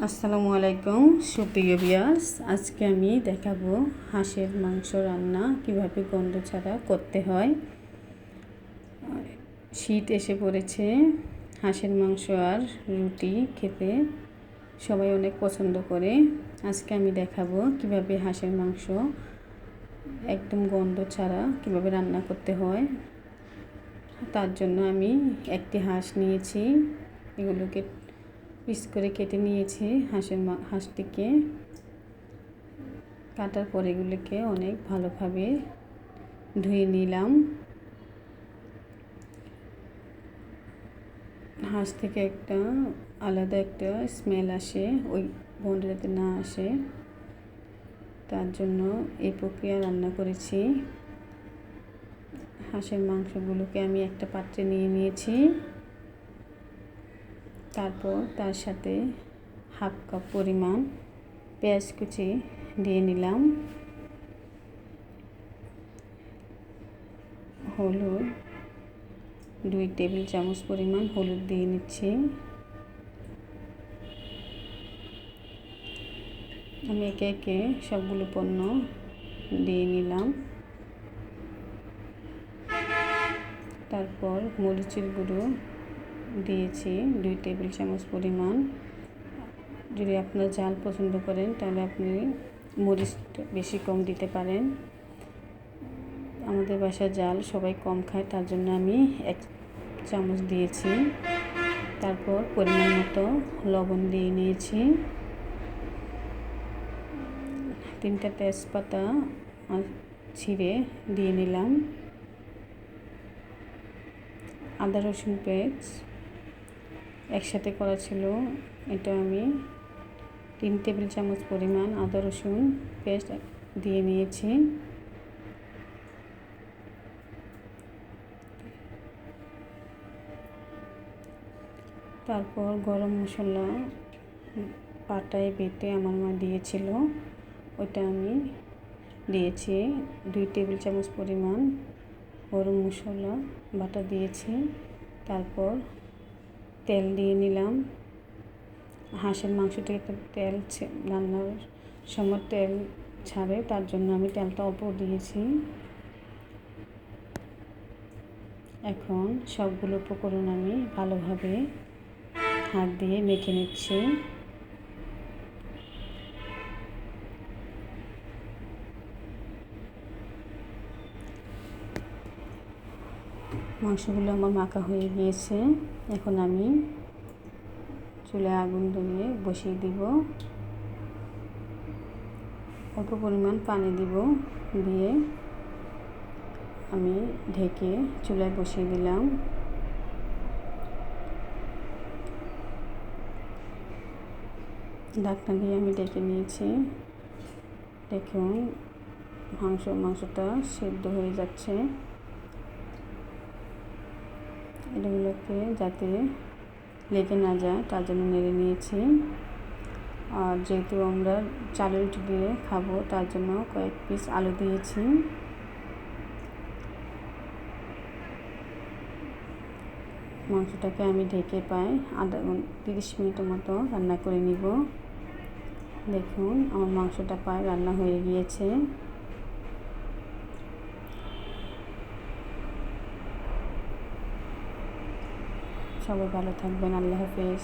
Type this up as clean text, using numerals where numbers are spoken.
আসসালামু আলাইকুম সুপ্রিয় ভিউয়ার্স, আজকে আমি দেখাবো হাঁসের মাংস রান্না কিভাবে গন্ধ ছাড়া করতে হয়। শীত এসে পড়েছে, হাঁসের মাংস আর রুটি খেতে সবাই অনেক পছন্দ করে। আজকে আমি দেখাবো কিভাবে হাঁসের মাংস একদম গন্ধ ছাড়া কিভাবে রান্না করতে হয়। তার জন্য আমি একটি হাঁস নিয়েছি, এগুলোকে পিস করে কেটে নিয়েছি। হাঁসটিকে কাটার পর এগুলোকে অনেক ভালোভাবে ধুয়ে নিলাম। হাঁস থেকে আলাদা একটা স্মেল আসে, ওই গন্ধ যাতে না আসে তার জন্য এই প্রক্রিয়া রান্না করেছি। হাঁসের মাংসগুলোকে আমি একটা পাত্রে নিয়ে নিয়েছি, তারপর তার সাথে হাফ কাপ পরিমাণ পেঁয়াজ কুচি দিয়ে নিলাম, হলুদ 2 টেবিল চামচ পরিমাণ হলুদ দিয়ে নিচ্ছি। আমি একে একে সবগুলো পণ্য দিয়ে নিলাম। তারপর মরিচের গুঁড়ো দিয়েছি 2 টেবিল চামচ পরিমাণ। যদি আপনারা ঝাল পছন্দ করেন তাহলে আপনি মরিচটা বেশি কম দিতে পারেন। আমাদের বাসায় ঝাল সবাই কম খায়, তার জন্য আমি 1 চামচ দিয়েছি। তারপর পরিমাণ মতো লবণ দিয়ে নিয়েছি। 3টা তেজপাতা ছিঁড়ে দিয়ে নিলাম। আদা রসুন পেস্ট একসাথে করা ছিল, এটা আমি 3 টেবিল চামচ পরিমাণ আদা রসুন পেস্ট দিয়ে নিয়েছি। তারপর গরম মশলা পাটায় বেটে আমার মা দিয়েছিল, ওইটা আমি দিয়েছি। 2 টেবিল চামচ পরিমাণ গরম মশলা বাটা দিয়েছি। তারপর তেল দিয়ে নিলাম। হাঁসের মাংসটা একটা তেল রান্নার সময় তেল ছাড়ে, তার জন্য আমি তেলটা অল্প দিয়েছি। এখন সবগুলো উপকরণ আমি ভালোভাবে হাত দিয়ে মেখে নিচ্ছি। মাংসগুলো আমার মাখা হয়ে গিয়েছে। এখন আমি চুলায় আগুন ধরিয়ে বসিয়ে দিব। অল্প পরিমাণ পানি দিব, দিয়ে আমি ঢেকে চুলায় বসিয়ে দিলাম। ঢাকনা দিয়ে আমি ঢেকে নিয়েছি। দেখুন মাংসটা সেদ্ধ হয়ে যাচ্ছে। এগুলোকে যাতে লেগে না যায় তার জন্য নেড়ে নিয়েছি। আর যেহেতু আমরা চালের রুটি দিয়ে খাবো তার জন্য কয়েক পিস আলু দিয়েছি। মাংসটাকে আমি ঢেকে প্রায় 30 মিনিটের মতো রান্না করে নিব। দেখুন আমার মাংসটা প্রায় রান্না হয়ে গিয়েছে। সবাই ভালো থাকবেন, আল্লাহ হাফেজ।